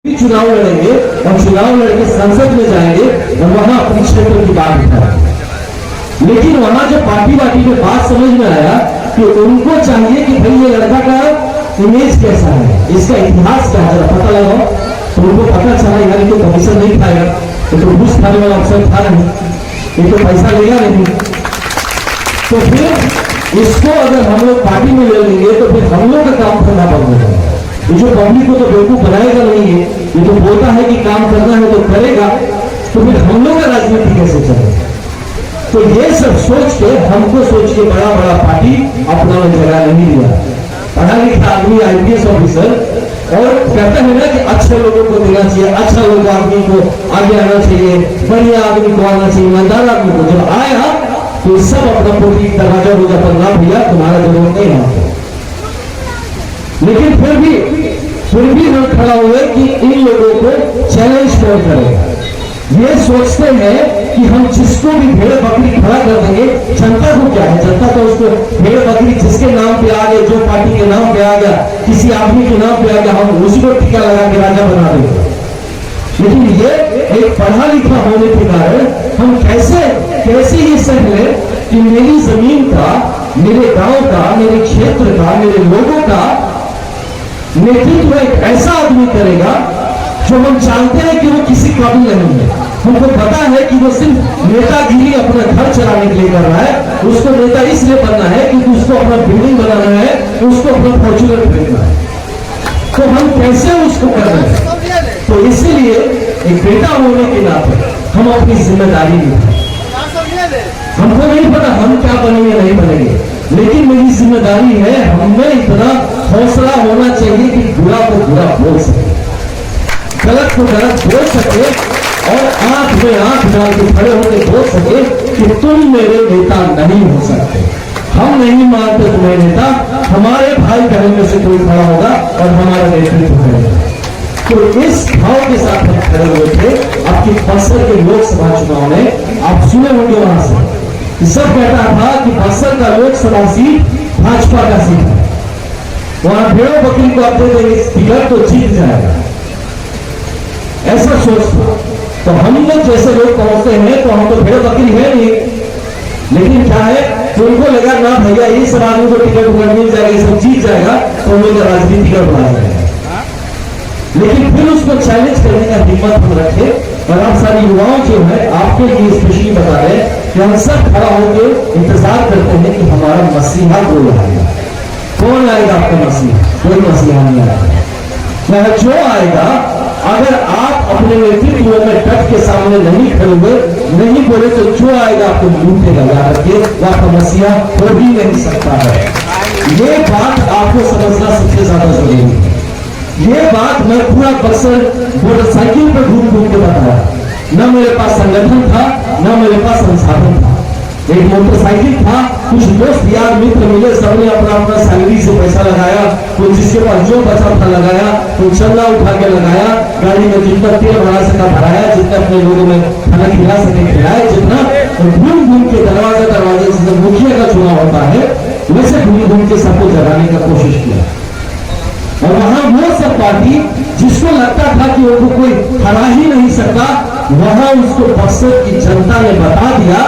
चुनाव लड़ेंगे और चुनाव लड़के संसद में जाएंगे और वहां अपने क्षेत्र की बात उठाएंगे। लेकिन वहां जो पार्टी में बात समझ में आया कि उनको चाहिए कि भाई ये लड़का का इमेज कैसा है, इसका इतिहास क्या है, जरा पता लगाओ। तो उनको पता चला यार ये तो कमीशन नहीं खाएगा, ये तो घूस खाने वाला अफसर था नहीं, ये तो पैसा लेगा नहीं। तो फिर इसको अगर हम लोग पार्टी में ले लेंगे तो फिर हम लोग का काम करना बंद हो जाएगा। ये जो पब्लिक को तो बेवकूफ बनाएगा नहीं है, ये तो बोलता है कि काम करना है तो करेगा, तो फिर हम लोग का राजनीति कैसे चलेगा। तो ये सब सोच के हमको सोच के बड़ा बड़ा पार्टी अपना जगह नहीं दिया। पढ़ा लिखा आदमी IPS ऑफिसर और कहते हैं ना कि अच्छे लोगों को देना चाहिए, अच्छा लोग आदमी को आगे आना चाहिए, बढ़िया आदमी को आना चाहिए, ईमानदार आदमी को। जब आया तो सब अपना पोती दरवाजा रोजा पर ना भैया तुम्हारा जरूरत नहीं है। लेकिन फिर भी हम खड़ा हुए कि इन लोगों को चैलेंज कौन करेगा। ये सोचते हैं कि हम जिसको भी भेड़ बकरी खड़ा कर देंगे, जनता को क्या है, जनता तो उसको भेड़ बकरी जिसके नाम पे आ गए, जो पार्टी के नाम पे आ गया, किसी आदमी के नाम पे आ गया, हम उसी को टीका लगा के राजा बना देंगे। लेकिन ये एक पढ़ा लिखा होने के कारण हम कैसे ये सह लें कि मेरी जमीन का, मेरे गांव का, मेरे क्षेत्र का, मेरे लोगों का नेतृत्व एक ऐसा आदमी करेगा जो हम जानते हैं कि वो किसी काबिल नहीं है। हमको पता है कि वो सिर्फ नेतागिरी अपना घर चलाने के लिए कर रहा है, उसको नेता इसलिए बनना है क्योंकि उसको अपना बिल्डिंग बनाना है, उसको अपना फॉर्च्यूनर खरीदना है। तो हम कैसे उसको कर रहे हैं। तो इसीलिए एक बेटा होने के नाते हम अपनी जिम्मेदारी निभाएं। हमको नहीं पता हम क्या बनेंगे नहीं बनेंगे, लेकिन मेरी जिम्मेदारी है, हमें इतना हौसला होना चाहिए कि बुरा को बुरा बोल सके, गलत को गलत बोल सके और आंख में आंख डाल के खड़े होकर बोल सके कि तुम मेरे नेता नहीं हो सकते, हम नहीं मानते तुम्हें नेता, हमारे भाई बहन में से कोई खड़ा होगा और हमारा नेतृत्व करेगा। तो इस भाव के साथ हम खड़े हुए थे। आपकी बक्सर के लोकसभा चुनाव में आप सुने होंगे वहां से सब कहता था कि बक्सर का लोकसभा सीट भाजपा का सीट है, वहां भेड़ों बकरी को आप दे देंगे स्पीकर तो जीत जाएगा, ऐसा सोचता। तो हम लोग जैसे लोग पहुंचते हैं तो हम तो भेड़ बकरी है नहीं, लेकिन क्या है तो उनको लगा ना भैया ये सब आदमी को टिकट मिल जाएगा, ये सब जीत जाएगा तो हम लोग राजनीति कर पाएंगे। लेकिन फिर उसको चैलेंज करने का हिम्मत हम रखे और आप सारे युवाओं जो है आपके लिए स्पेशली बता रहे कि हम सब खड़ा होकर इंतजार करते हैं कि हमारा मसीहा कोई आएगा। कौन आएगा आपका मसीहा? कोई मसीहा नहीं आएगा। चाहे जो आएगा, अगर आप अपने नेतृत्व में डट के सामने नहीं खड़े हुए, नहीं बोले तो जो आएगा आपको लूटेगा। याद रखिए वो आपका मसीहा हो भी नहीं सकता है। ये बात आपको समझना सबसे ज्यादा जरूरी है। ये बात मैं पूरा बक्सर मोटरसाइकिल पर घूम घूम के बताया। न मेरे पास संगठन था, न मेरे पास संसाधन था, एक मोटरसाइकिल था, कुछ दोस्त यार मित्र मिले, सबने अपना अपना सैलरी से पैसा लगाया, तो जिसके पास जो बचा था लगाया, तो चंदा उठा के लगाया, गाड़ी में जितना तेल भरा सका भराया, जितना अपने लोगों में खाना खिला सके खिलाया, जितना घूम घूम के दरवाजे से मुखिया का चुनाव होता है वैसे घूम घूम के सबको जगाने का कोशिश किया। और वहां वो सब पार्टी जिसको लगता था कि उनको कोई हरा ही नहीं सकता, वहां उसको बक्सर की जनता ने बता दिया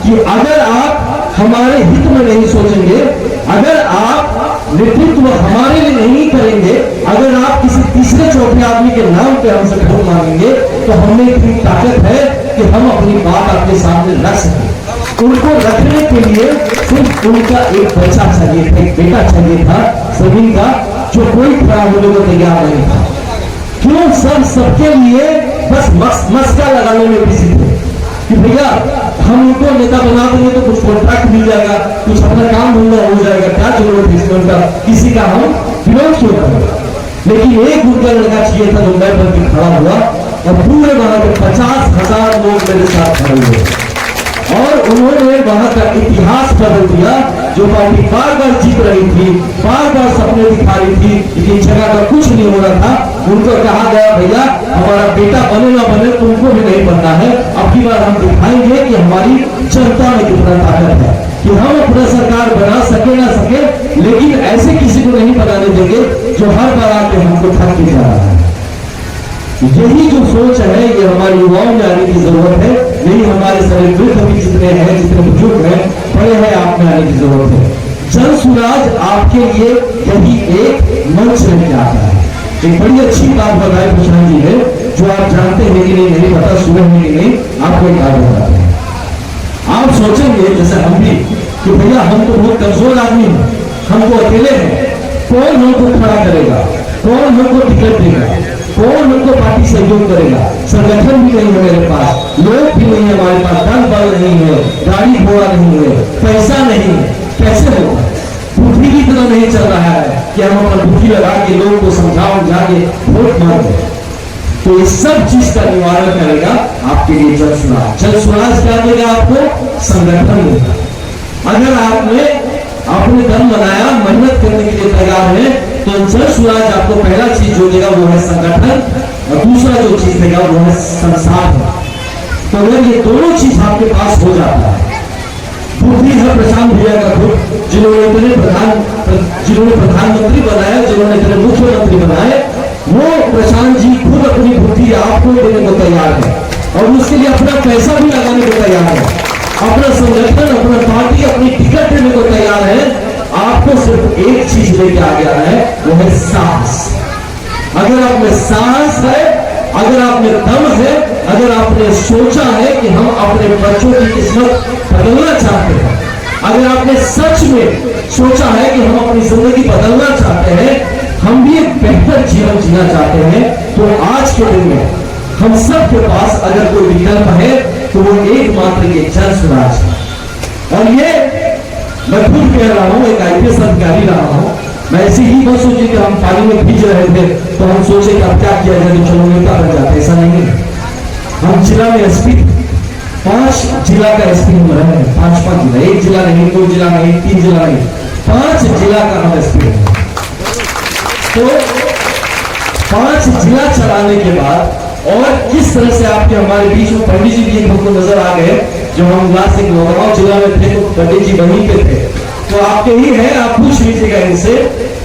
कि अगर आप हमारे हित में नहीं सोचेंगे, अगर आप नेतृत्व हमारे लिए नहीं करेंगे, अगर आप किसी तीसरे चौथे आदमी के नाम पे हमसे वोट मांगेंगे, तो हमें इतनी ताकत है कि हम अपनी बात आपके सामने रख सकें। उनको रखने के लिए सिर्फ उनका एक बच्चा चाहिए था, एक बेटा चाहिए था सभी का, जो कोई खड़ा होने को तैयार नहीं था। क्यों? सबके लिए बस मस्का लगाने में बिजी थे कि भैया हम उनको नेता बना देंगे तो कुछ कॉन्ट्रैक्ट मिल जाएगा, कुछ अपना काम धंधा हो जाएगा, क्या जरूरत है इसमें का किसी का हम विरोध क्यों करें। लेकिन एक उनका लड़का चाहिए था जो मैं बन के खड़ा हुआ और पूरे वहां के 50,000 लोग मेरे साथ खड़े हुए और उन्होंने वहां का इतिहास बदल दिया। जो पार्टी बार बार जीत रही थी, बार बार सपने दिखा रही थी, लेकिन जगह का कुछ नहीं हो रहा था, उनको कहा गया भैया हमारा बेटा बने ना बने तुमको भी नहीं बनना है, अब की बार हम दिखाएंगे कि हमारी जनता में कितना ताकत है, कि हम अपना सरकार बना सके ना सके, लेकिन ऐसे किसी को नहीं बनाने देंगे जो हर बार आके हमको ठग के जा रहा है। यही जो सोच है ये हमारे युवाओं में आने की जरूरत है। यही हमारे सारे वृद्ध भी जितने हैं, जितने बुजुर्ग हैं, बड़े हैं, आप में आने की जरूरत है। जन स्वराज आपके लिए यही एक मंच लेके आता है। एक बड़ी अच्छी बात बताए प्रशांत जी है, जो आप जानते हैं कि नहीं नहीं पता, सुने हैं कि नहीं, आपको एक बात बताते हैं। आप सोचेंगे जैसे हम भी कि भैया हम तो बहुत कमजोर आदमी हैं, हम तो अकेले हैं, कौन हमको खड़ा करेगा, कौन हमको टिकट देगा, कौन हमको पार्टी सहयोग करेगा, संगठन भी नहीं है मेरे पास, लोग भी नहीं है हमारे पास, धन बल नहीं है, गाड़ी घोड़ा नहीं है, पैसा नहीं है, कैसे होगा? बुद्धि की तरह नहीं चल रहा है कि हम अपना बुद्धि लगा के लोगों को समझाओ जाके वोट मार दे। तो ये सब चीज का निवारण करेगा आपके लिए जन स्वराज। जन स्वराज क्या देगा आपको? संगठन देगा। अगर आपने अपने दम बनाया, मेहनत करने के लिए तैयार है, तो जन स्वराज आपको पहला चीज जो देगा वो है संगठन, और दूसरा जो चीज देगा वो है संसाधन। तो अगर ये दोनों चीज आपके पास हो जाता है, बुद्धि है प्रशांत भैया का खुद, जिन्होंने प्रधानमंत्री बनाया, जिन्होंने इतने मुख्यमंत्री बनाए, वो प्रशांत जी खुद अपनी बुद्धि आपको देने को तैयार है, और उसके लिए अपना पैसा भी लगाने को तैयार है, अपना संगठन, अपना पार्टी, अपनी टिकट देने को तैयार है। आपको सिर्फ एक चीज लेके आ गया है, वो है साहस। अगर आप में साहस है, अगर आप में दम है, अगर आपने सोचा है कि हम अपने बच्चों की किस्मत बदलना चाहते हैं, अगर आपने सच में सोचा है कि हम अपनी जिंदगी बदलना चाहते हैं, हम भी एक बेहतर जीवन जीना चाहते हैं, तो आज के दिन में हम सब के पास अगर कोई विकल्प है तो वो एकमात्र ये जन स्वराज है। और ये मैं खुद कह रहा हूं, एक आईपीएस अधिकारी रहा हूं, मैं ऐसे ही बहुत सोची कि हम पानी में भीज रहे थे तो हम सोचे कि अब क्या किया जाए, तो चलो नेता बन जाते। ऐसा नहीं है। हम जिला में एसपी, 5 जिला का एसपी हम रहे हैं, 5 जिला, 1 जिला नहीं, 2 जिला नहीं, 3 जिला नहीं, 5 जिला का हम एसपी हैं। तो 5 जिला चलाने के बाद और किस तरह से आपके हमारे बीच में पंडित जी भी एक हमको नजर आ गए, जो हम लास्ट सिंह नौगांव जिला में थे, तो पंडित जी वहीं पे थे, तो आपके ही है, आप पूछ लीजिएगा इनसे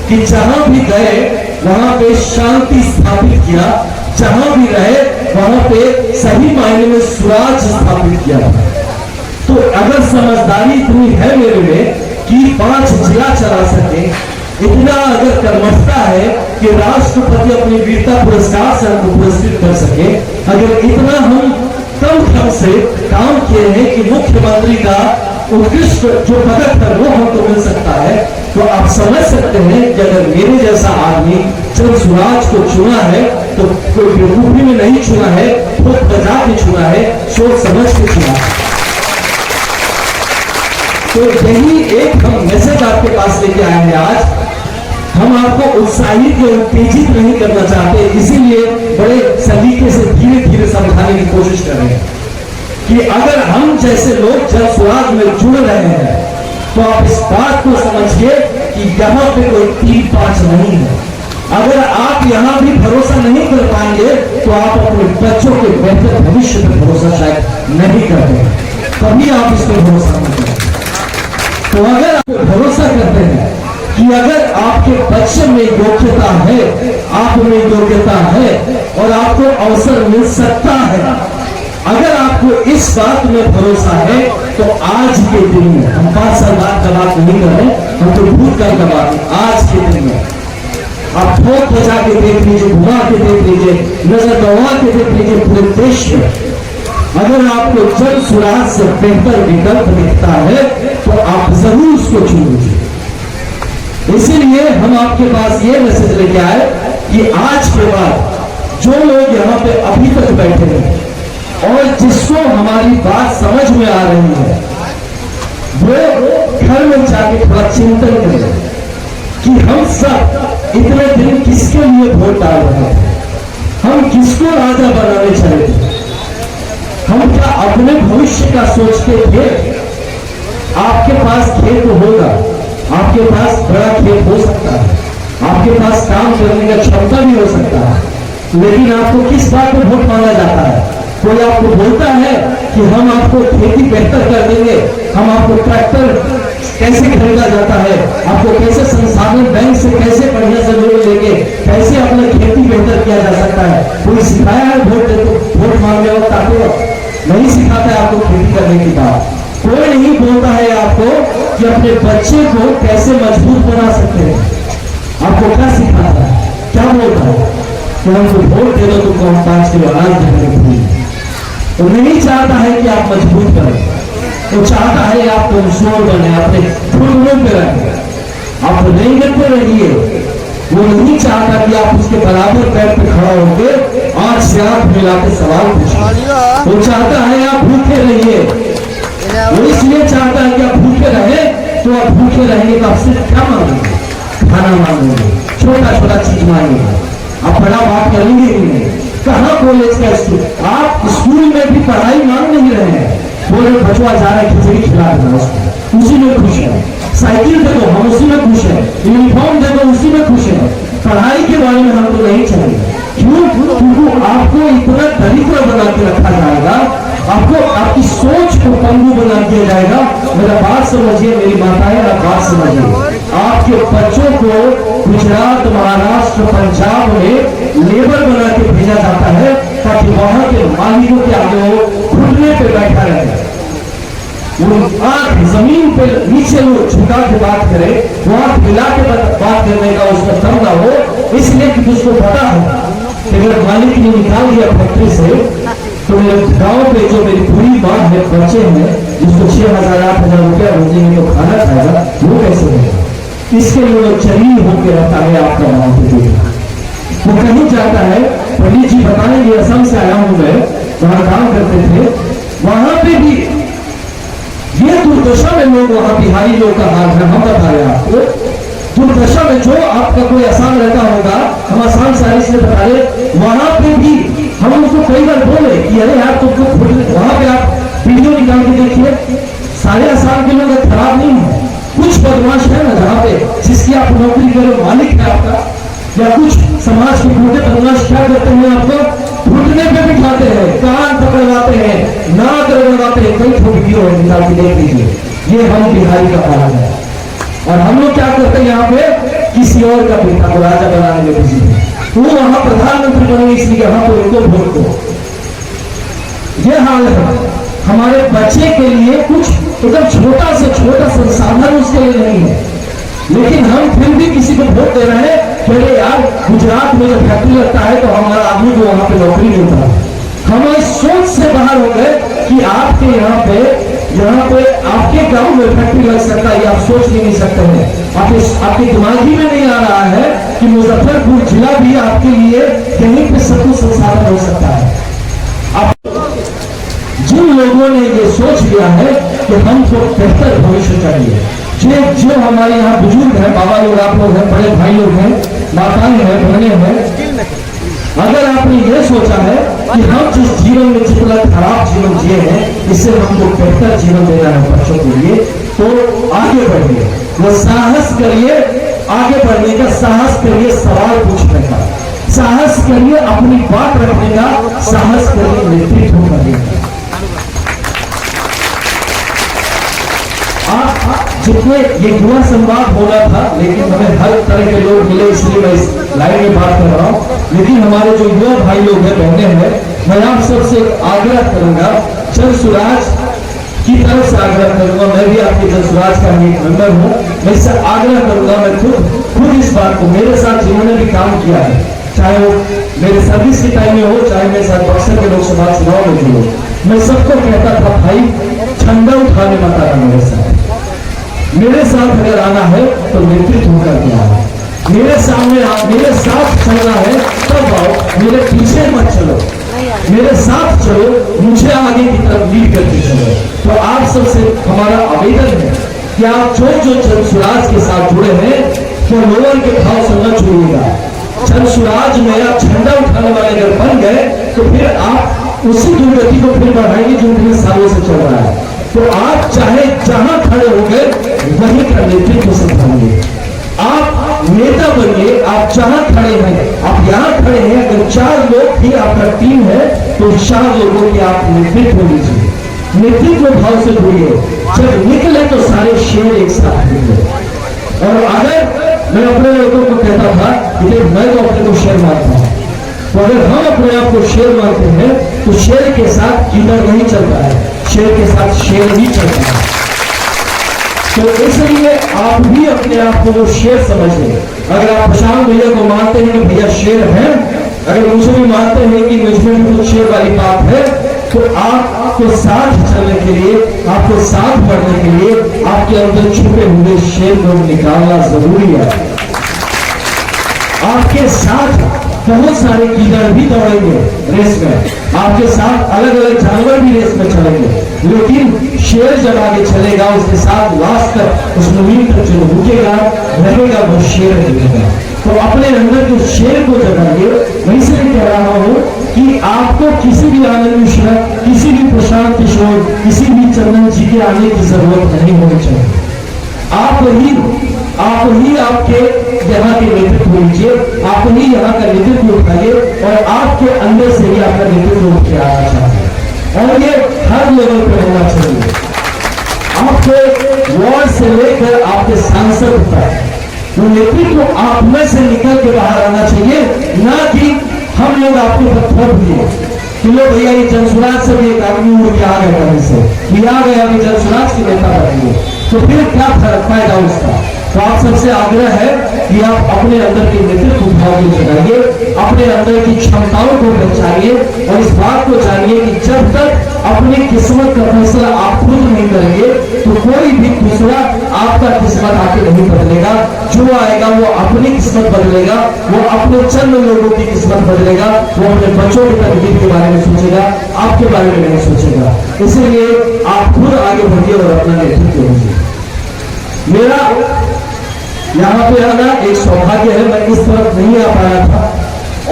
कि जहां भी गए वहां पे शांति स्थापित किया, जहां भी रहे वहां पे सही मायने में स्वराज स्थापित किया। तो अगर समझदारी इतनी है मेरे में कि 5 जिला चला सके, इतना अगर कर्मठता है कि राष्ट्रपति अपनी वीरता पुरस्कार से हमको पुरस्कृत कर सके, अगर इतना हम कम से काम किए हैं कि मुख्यमंत्री का उत्कृष्ट जो पदक है वो हमको मिल सकता है, तो आप समझ सकते हैं कि अगर मेरे जैसा आदमी जन स्वराज को चुना है तो कोई बेवकूफी में नहीं चुना है, खुद बजा के चुना है, सोच समझ के चुना है। तो यही एक हम मैसेज आपके पास लेके आए हैं आज। हम आपको उत्साहित या उत्तेजित नहीं करना चाहते, इसीलिए बड़े सलीके से धीरे धीरे समझाने की कोशिश कर रहे हैं कि अगर हम जैसे लोग जन स्वराज में जुड़ रहे हैं तो आप इस बात को समझिए कि यहाँ पे कोई 3-5 नहीं है। अगर आप यहाँ भी भरोसा नहीं कर पाएंगे तो आप अपने बच्चों के बेहतर भविष्य पर भरोसा शायद नहीं करते, कभी आप इस पर भरोसा नहीं करते। तो अगर आप भरोसा करते हैं कि अगर आपके बच्चे में योग्यता है, आप में योग्यता है और आपको अवसर मिल सकता है, अगर आपको इस बात में भरोसा है, तो आज के दिन में, हम 5 साल बाद का बात नहीं कर रहे, हम तो भूतकाल का बात है, आज के दिन में आप ठोक बजा के देख लीजिए, घुमा के देख लीजिए, नजर दौड़ा के देख लीजिए, पूरे देश में अगर आपको जन स्वराज से बेहतर विकल्प दिखता है तो आप जरूर उसको चुन लीजिए। इसीलिए हम आपके पास ये मैसेज लेके आए कि आज के बाद जो लोग यहाँ पे अभी तक बैठे हैं और जिसको हमारी बात समझ में आ रही है, वो घर में जाके थोड़ा चिंतन करें कि हम सब इतने दिन किसके लिए वोट डाल रहे थे, हम किसको राजा बनाने चले थे, हम क्या अपने भविष्य का सोचते थे। आपके पास खेत होगा, आपके पास बड़ा खेत हो सकता है, आपके पास काम करने का क्षमता भी हो सकता है, लेकिन आपको किस बात पर वोट मांगा जाता है? कोई आपको बोलता है कि हम आपको खेती बेहतर कर देंगे, हम आपको ट्रैक्टर कैसे खरीदा जाता है, आपको कैसे संसाधन बैंक से कैसे बढ़िया से लोन लेके कैसे अपना खेती बेहतर किया जा सकता है। कोई सिखाया है वोट मांगने वक्त आपको? नहीं सिखाता है आपको खेती करने की बात। कोई नहीं बोलता है आपको कि अपने बच्चे को कैसे मजबूत बना सकते हैं। आपको क्या सिखाता है, क्या बोलता है कि हमको वोट दे दो तुमको हम 5 किलो अनाज देंगे। तो नहीं चाहता है कि आप मजबूत बने, तो चाहता है आप कमजोर बने, अपने घुटनों पे रहे, आप रेंगन पे रहिए। वो नहीं चाहता कि आप उसके बराबर पैर पे खड़ा होकर आंख से आंख मिला के सवाल पूछें। वो चाहता है आप भूखे रहिए। वो इसलिए चाहता है कि आप भूखे रहे, तो आप भूखे रहेंगे तो आप सिर्फ क्या मांगेंगे? खाना मांगेंगे, छोटा छोटा चीज मांगेंगे, आप बड़ा बात करेंगे ही नहीं। कहाँ कॉलेज का स्कूल, आप स्कूल में भी पढ़ाई मांग नहीं रहे हैं, बोले बचवा जा रहा है खिचड़ी खिला देना उसको, उसी में खुश है। साइकिल दे दो हम उसी में खुश है, यूनिफॉर्म दे दो उसी में खुश है। पढ़ाई के बारे में हम तो नहीं चाहिए। क्यों? क्योंकि आपको इतना दरिद्र बना के रखा जाएगा, आपको आपकी सोच को पंगु बना दिया जाएगा। मेरा बात समझिए, मेरी माताएं आप बात समझिए। आपके बच्चों को गुजरात, महाराष्ट्र, पंजाब में लेबर बना के भेजा जाता है ताकि वहां के मालिकों के आगे वो घुटने पे बैठा रहे, वो आंख जमीन पे नीचे वो झुका के बात करे, वो आंख मिला के बात करने का उसका दम ना हो, इसलिए कि उसको पता है कि अगर मालिक ने निकाल दिया फैक्ट्री से तो मेरे गांव पे जो मेरी पूरी माँ है, बच्चे हैं जिसको 6,000 8,000 रुपया भेजेंगे तो खाना खाएगा, वो कैसे रहेगा? इसके लिए वो शरीर होकर रहता है आपका नाम पे। वो कहीं जाता है, पंडित जी बताएंगे, असम से आया हूं मैं, वहां काम करते थे, वहां पे भी ये दुर्दशा में लोग, वहां बिहारी लोग का हाल है, हम बता रहे हैं आपको। दुर्दशा में जो आपका कोई आसान रहता होगा, हम आसान सारी से बता रहे, वहां पे भी हम उसको कई बार बोले कि अरे यार तुमको वहां पे आप वीडियो निकाल के देखिए, सारे आसान के लोग खराब नहीं है, कुछ बदमाश है ना जहाँ पे जिसकी आप नौकरी करो मालिक है आपका, या कुछ समाज के छोटे बदमाश क्या करते हैं, आपको घुटने पे बिठाते हैं, कान पकड़वाते हैं, नाक रगड़वाते हैं। कई वीडियो है, निकाल के देख लीजिए। ये हम बिहारी का हाल है। और हम लोग क्या करते हैं, यहाँ पे किसी और का बेटा को राजा बनाने में बिजी है, वो वहां प्रधानमंत्री बनेंगे इसलिए यहाँ पे उनको वोट दो। ये हाल है। हमारे बच्चे के लिए कुछ एकदम छोटा से छोटा संसाधन उसके लिए नहीं है, लेकिन हम फिर भी किसी को वोट दे रहे हैं। पहले यार गुजरात में जब फैक्ट्री लगता है तो हमारा आदमी को वहां पे नौकरी मिलता है। हम इस सोच से बाहर हो गए कि आपके यहाँ पे आपके गांव में फैक्ट्री लग सकता है, आप सोच नहीं सकते हैं। आपके दिमाग ही में नहीं आ रहा है कि मुजफ्फरपुर जिला भी आपके लिए कहीं पे सब कुछ संसाधन हो सकता है। जिन लोगों ने ये सोच लिया है कि हमको बेहतर भविष्य चाहिए, जो हमारे यहाँ बुजुर्ग हैं, बाबा लोग, आप लोग हैं, बड़े भाई लोग हैं, माताएं हैं, बहनें हैं, अगर आपने ये सोचा है कि हम जिस जीवन में जितना खराब जीवन जिए हैं इससे हमको बेहतर जीवन देना है बच्चों के लिए, तो आगे बढ़िए, वो साहस करिए, आगे बढ़ने का साहस करिए, सवाल पूछने का साहस करिए, अपनी बात रखने का साहस करिए, नेतृत्व करिए। जितने ये युवा संवाद होना था, लेकिन हमें हर तरह के लोग मिले इसलिए मैं इस लाइन में बात कर रहा हूँ। लेकिन हमारे जो युवा भाई लोग हैं, बहने हैं, मैं आप सबसे आग्रह करूंगा, जन सुराज की तरफ से आग्रह करूंगा, मैं भी आपके जन सुराज का एक मेंबर हूँ, मैं इससे आग्रह करूंगा, मैं खुद इस बात को, मेरे साथ जिन्होंने भी काम किया है, चाहे वो मेरे सर्विस के टाइम में हो, चाहे मेरे साथ बक्सर के लोकसभा चुनाव में जो हो, मैं सबको कहता था भाई झंडा उठाने मत आना मेरे साथ अगर आना है तो नेतृत्व करके आओ, मेरे सामने आप मेरे साथ चलना है तब आओ, मेरे पीछे मत चलो, मेरे साथ चलो, मुझे आगे की तरफ लीड करके चलो। तो आप सबसे हमारा आवेदन है कि आप जो जन सुराज के साथ जुड़े हैं तो लोगों के भाव से न छोड़िएगा। जन सुराज में आप झंडा उठाने वाले अगर बन गए तो फिर आप उसी दुर्गति को फिर बढ़ाएंगे जो इतने सालों से चल रहा है। तो आप चाहे जहां खड़े हो गए वहीं का नेतृत्व संभालिए, आप नेता बनिए, आप जहां खड़े हैं, आप यहां खड़े हैं, अगर 4 लोग भी आपका टीम है तो 4 लोगों की आप नेतृत्व लीजिए। नेतृत्व भाव से जुड़िए। जब निकले तो सारे शेर एक साथ निकले। और अगर मैं अपने लोगों को कहता था कि मैं तो अपने को शेर मानता हूं, तो अगर हम अपने आप को शेर मानते हैं तो शेर के साथ गीदड़ नहीं चलता है, शेर के साथ शेर ही चलता है। तो इसलिए आप भी अपने आप को वो शेर समझिए। अगर आप प्रशांत भैया को मानते हैं कि भैया शेर हैं, अगर मुझे भी मानते हैं कि मुझमें भी कुछ शेर वाली बात है, तो आपको साथ चलने के लिए, आपको साथ बढ़ने के लिए आपके अंदर छुपे हुए शेर को निकालना जरूरी है। आपके साथ बहुत सारे गीदड़ भी दौड़ेंगे रेस में, आपके साथ अलग अलग जानवर भी रेस में चलेंगे, लेकिन शेर जब आगे चलेगा उसके साथ लास्ट तक उस मुहिम तक जो रुकेगा रहेगा वो शेर रहेगा। तो अपने अंदर के शेर को जगाइए। मैं इसलिए कह रहा हूं कि आपको किसी भी आनंद मिश्रा, किसी भी प्रशांत किशोर, किसी भी चंदन जी के आने की जरूरत नहीं होनी चाहिए। आप ही आपके यहाँ के नेतृत्व लीजिए, आप ही यहाँ का नेतृत्व उठाइए और आपके अंदर से ही आपका नेतृत्व उठ के आना चाहिए। और ये हर लेवल पर होना चाहिए, आपके वार्ड से लेकर आपके सांसद तक वो नेतृत्व आप में से निकल के बाहर आना चाहिए, ना कि हम लोग आपके ऊपर थोप दिए कि लो भैया ये जनसुराज से भी एक आदमी उड़ के आ गया कहीं से, कि आ गया अभी जनसुराज के नेता बनेंगे, तो फिर क्या फायदा उसका। तो आप सबसे आग्रह है कि आप अपने अंदर के नेतृत्व भाव को जगाइए, अपने अंदर की क्षमताओं को पहचानिए और इस बात को जानिए कि जब तक अपनी किस्मत का फैसला आप खुद नहीं करेंगे तो कोई भी दूसरा आपका किस्मत आके नहीं बदलेगा। जो आएगा वो अपनी किस्मत बदलेगा, वो अपने चंद लोगों की किस्मत बदलेगा, वो अपने बच्चों की तकदीर के बारे में सोचेगा, आपके बारे में नहीं सोचेगा। इसलिए आप खुद आगे बढ़िए और अपना नेतृत्व कीजिए। मेरा यहाँ पे आना एक सौभाग्य है, मैं इस तरफ नहीं आ पाया था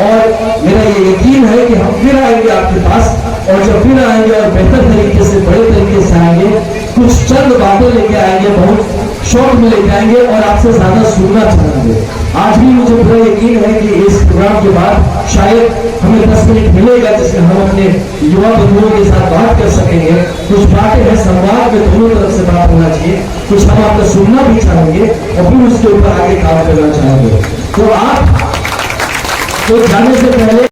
और मेरा ये यकीन है कि हम फिर आएंगे आपके पास, और जब फिर आएंगे और बेहतर तरीके से, बड़े तरीके से आएंगे, कुछ चंद बातें लेके आएंगे, बहुत शौक में लेके आएंगे और आपसे ज्यादा सुनना चाहेंगे। आज भी मुझे पूरा यकीन है कि इस प्रोग्राम के बाद शायद हमें 10 मिनट मिलेगा जिसमें हम अपने युवा बंधुओं के साथ बात कर सकेंगे। कुछ बातें हैं, संवाद में दोनों तरफ से बात होना चाहिए, कुछ हम आपका सुनना भी चाहेंगे और फिर उसके ऊपर आगे काम करना चाहेंगे। तो आप तो जाने से पहले